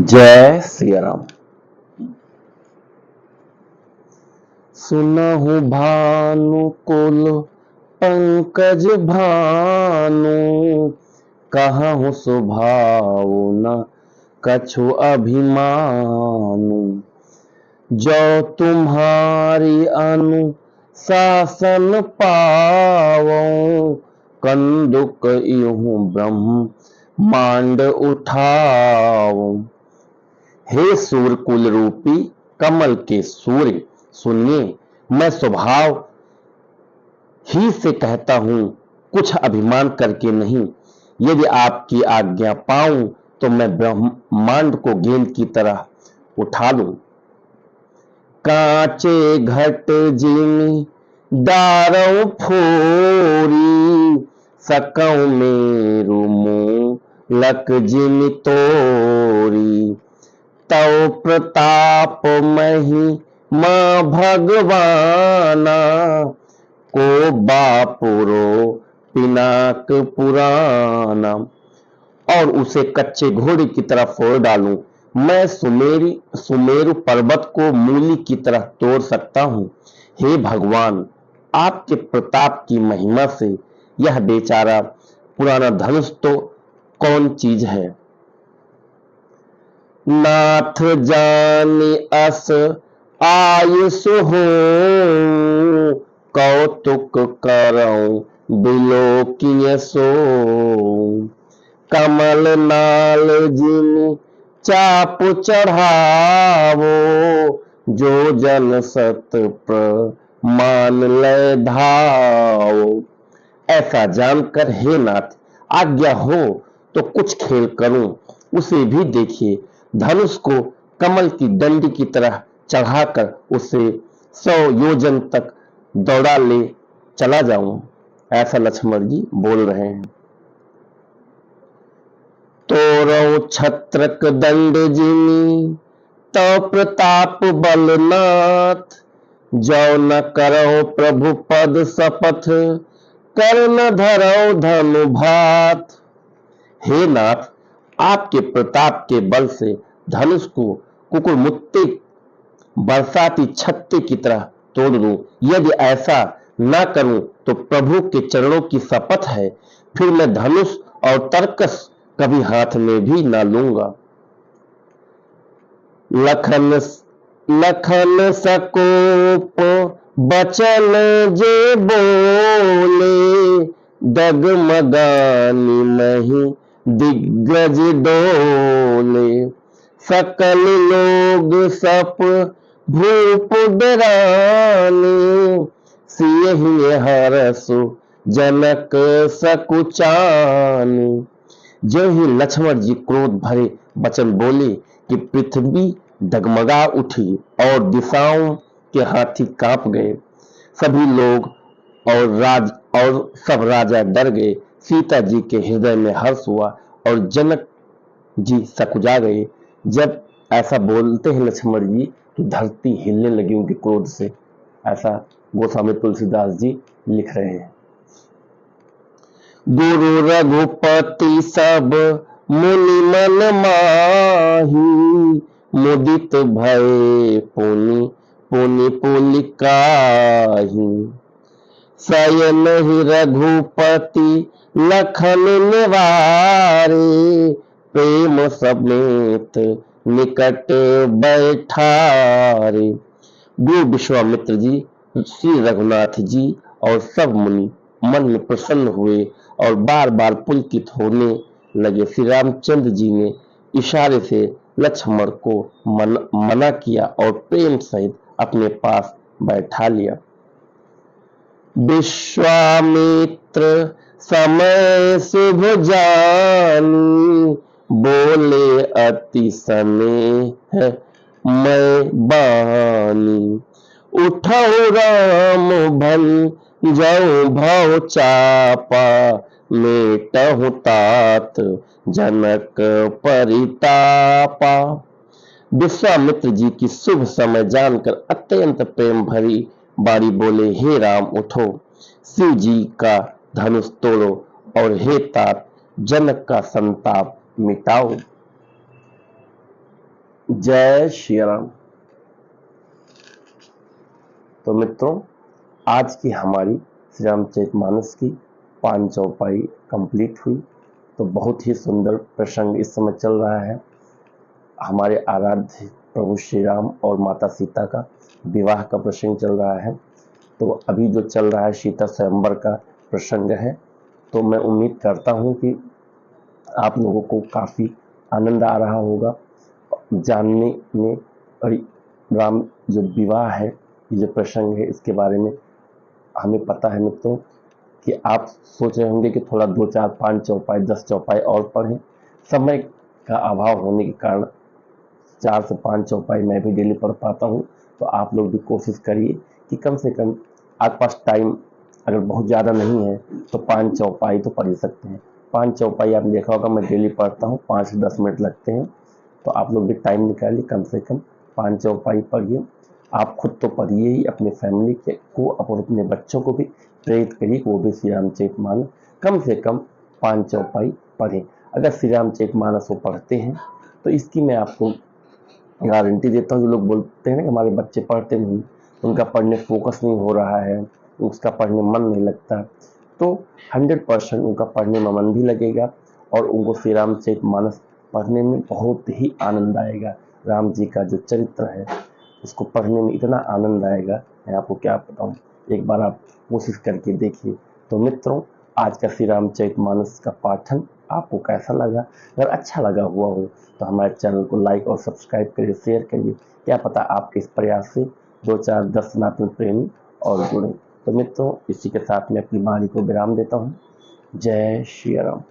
जय सिया राम। सुनहु भानुकुल पंकज भानु, कहहु स्वभाव न कछु अभिमानु। जो तुम्हारी अनुशासन पावो, कंदुक यूं ब्रह्मांड उठाओ। हे सूर्यकुल रूपी कमल के सूर्य, सुनिए, मैं स्वभाव ही से कहता हूं, कुछ अभिमान करके नहीं। यदि आपकी आज्ञा पाऊं तो मैं ब्रह्मांड को गेंद की तरह उठा लूं। कांचे घट जिमी दारौ फोरी, सकौ मेरु मूलक जिमि तोरी। तव प्रताप महिमा भगवाना, को बापुरो पिनाक पुराना। और उसे कच्चे घोड़े की तरह फोड़ डालूं। मैं सुमेरु पर्वत को मूली की तरह तोड़ सकता हूं। हे भगवान, आपके प्रताप की महिमा से यह बेचारा पुराना धनुष तो कौन चीज है। नाथ जानि अस आयुष हो, कौतुक करऊं बिलोकिय सो। कमल नाल जिमि चाप चढ़ावो, जो जन सत प्रमाण लय धावो। ऐसा जानकर हे नाथ, आज्ञा हो तो कुछ खेल करूं। उसे भी देखिए, धनुष को कमल की डंडी की तरह चढ़ाकर उसे 100 योजन तक दौड़ा ले चला जाऊं। ऐसा लक्ष्मण जी बोल रहे हैं। तोरौ छत्रक दंड जिमि तव प्रताप बलनाथ, जो न करो प्रभु पद शपथ, कर न धरौ धनु भात। हे नाथ, आपके प्रताप के बल से धनुष को कुकुरमुत्ते बरसाती छत्ते की तरह तोड़ दूं। यदि ऐसा न करूं तो प्रभु के चरणों की शपथ है, फिर मैं धनुष और तरकस कभी हाथ में भी न लूंगा। लखन सकोप बचन जे बोले, डगमगानी मही दिग्गज डोले। सकल लोग सप भूप डराने, सियहि हरसु जनक सकुचाने। जो ही लक्ष्मण जी क्रोध भरे वचन बोले कि पृथ्वी डगमगा उठी और दिशाओं के हाथी कांप गए। सभी लोग और सब राजा डर गए। सीता जी के हृदय में हर्ष हुआ और जनक जी सकुचा गए। जब ऐसा बोलते हैं लक्ष्मण जी तो धरती हिलने लगी उनके क्रोध से। ऐसा गोस्वामी तुलसीदास जी लिख रहे हैं। गुरु रघुपति सब मुनि मन माही, मुदित भये पुनि पुनि पुलिकाही। शयन ही रघुपति लखन निवारे, प्रेम समेत निकट बैठारे। गुरु विश्वामित्र जी, श्री रघुनाथ जी और सब मुनि मन में प्रसन्न हुए और बार बार पुलकित होने लगे। श्री रामचंद्र जी ने इशारे से लक्ष्मण को मना किया और प्रेम सहित अपने पास बैठा लिया। विश्वामित्र समय शुभ जानी, बोले अति स्नेह मैं बानी। उठौ राम भन जौ भव चापा, मेटहु तात जनक परितापा। विश्वामित्र जी की शुभ समय जानकर अत्यंत प्रेम भरी बारी बोले, हे राम उठो, शिव जी का धनुष तोड़ो और हे तात जनक का संताप मिटाओ। जय श्री राम। तो मित्रों, आज की हमारी श्री रामचरितमानस की 5 चौपाई कंप्लीट हुई। तो बहुत ही सुंदर प्रसंग इस समय चल रहा है। हमारे आराध्य प्रभु श्री राम और माता सीता का विवाह का प्रसंग चल रहा है। तो अभी जो चल रहा है सीता स्वयंवर का प्रसंग है। तो मैं उम्मीद करता हूँ कि आप लोगों को काफ़ी आनंद आ रहा होगा जानने में। और राम जो विवाह है, ये जो प्रसंग है, इसके बारे में हमें पता है मित्रों कि आप सोच रहे होंगे कि थोड़ा 2, 4, 5 चौपाई 10 चौपाई और पढ़ें। समय का अभाव होने के कारण 4 से 5 चौपाई मैं भी डेली पढ़ पाता हूँ। तो आप लोग भी कोशिश करिए कि कम से कम आपके पास टाइम अगर बहुत ज़्यादा नहीं है तो 5 चौपाई तो पढ़ ही सकते हैं। 5 चौपाई आपने देखा होगा मैं डेली पढ़ता हूँ, 5 से 10 मिनट लगते हैं। तो आप लोग भी टाइम निकालिए, कम से कम 5 चौपाई पढ़िए। आप खुद तो पढ़िए ही, अपने फैमिली को और अपने बच्चों को भी प्रेरित करिए कि वो भी श्री रामचरितमानस कम से कम 5 चौपाई पढ़ें। अगर श्री रामचरितमानस वो पढ़ते हैं तो इसकी मैं आपको गारंटी देता हूँ। जो लोग बोलते हैं ना कि हमारे बच्चे पढ़ते नहीं, उनका पढ़ने फोकस नहीं हो रहा है, उसका पढ़ने मन नहीं लगता, तो 100% उनका पढ़ने में मन भी लगेगा और उनको श्री रामचरितमानस पढ़ने में बहुत ही आनंद आएगा। राम जी का जो चरित्र है उसको पढ़ने में इतना आनंद आएगा, मैं आपको क्या बताऊँ। एक बार आप कोशिश करके देखिए। तो मित्रों, आज का श्री रामचरितमानस का पाठन आपको कैसा लगा? अगर अच्छा लगा हुआ हो तो हमारे चैनल को लाइक और सब्सक्राइब करिए, शेयर करिए। क्या पता आपके इस प्रयास से 2, 4, 10 सनातन प्रेमी और जुड़े। तो मित्रों, इसी के साथ मैं अपनी वाणी को विराम देता हूँ। जय श्री राम।